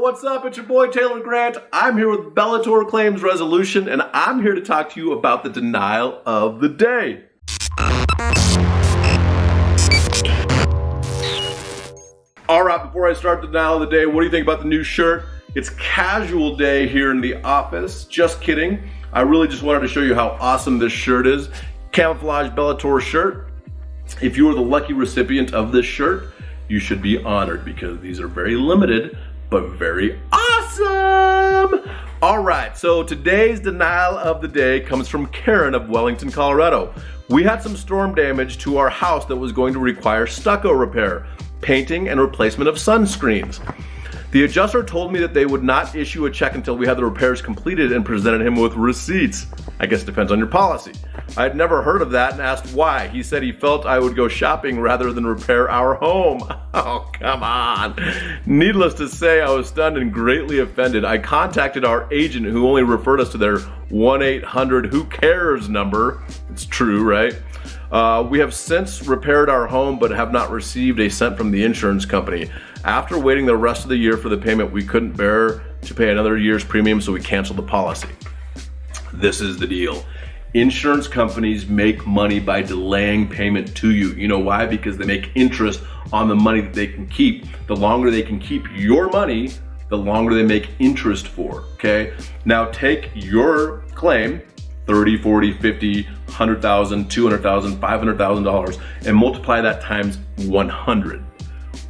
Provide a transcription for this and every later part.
what's up? It's your boy Taylor Grant. I'm here with Bellator Claims Resolution, and I'm here to talk to you about the denial of the day. All right, before I start the denial of the day, what do you think about the new shirt? It's casual day here in the office. Just kidding. I really just wanted to show you how awesome this shirt is. Camouflage Bellator shirt. If you are the lucky recipient of this shirt, you should be honored because these are very limited, but very awesome. All right, so today's denial of the day comes from Karen of Wellington, Colorado. We had some storm damage to our house that was going to require stucco repair, painting, and replacement of sunscreens. The adjuster told me that they would not issue a check until we had the repairs completed and presented him with receipts. I guess it depends on your policy. I had never heard of that and asked why. He said he felt I would go shopping rather than repair our home. Oh, come on. Needless to say, I was stunned and greatly offended. I contacted our agent who only referred us to their 1-800-WHO-CARES number. It's true, right? We have since repaired our home but have not received a cent from the insurance company. After waiting the rest of the year for the payment, we couldn't bear to pay another year's premium, so we canceled the policy. This is the deal. Insurance companies make money by delaying payment to you. You know why? Because they make interest on the money that they can keep. The longer they can keep your money, the longer they make interest for, okay? Now take your claim, $30, $40, $50, $100,000, $200,000, $500,000, and multiply that times 100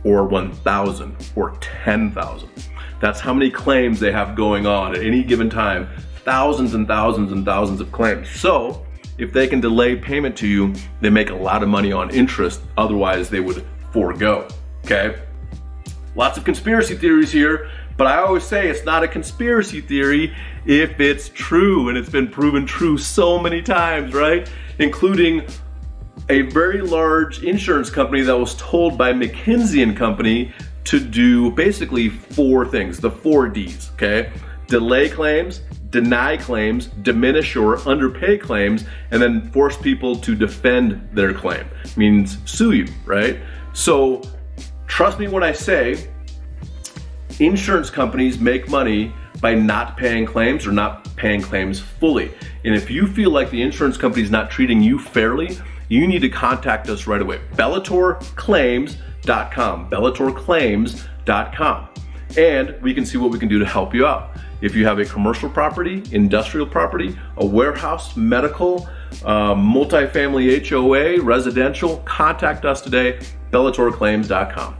or 1,000 or 10,000. That's how many claims they have going on at any given time. Thousands and thousands and thousands of claims. So if they can delay payment to you, they make a lot of money on interest. Otherwise they would forego, okay? Lots of conspiracy theories here, but I always say it's not a conspiracy theory if it's true, and it's been proven true so many times, right? Including a very large insurance company that was told by McKinsey & Company to do basically 4 things, the 4 Ds, okay? Delay claims, deny claims, diminish or underpay claims, and then force people to defend their claim. It means sue you, right? So trust me when I say insurance companies make money by not paying claims or not paying claims fully. And if you feel like the insurance company is not treating you fairly, you need to contact us right away. BellatorClaims.com, BellatorClaims.com. And we can see what we can do to help you out. If you have a commercial property, industrial property, a warehouse, medical, multifamily HOA, residential, contact us today, BellatorClaims.com.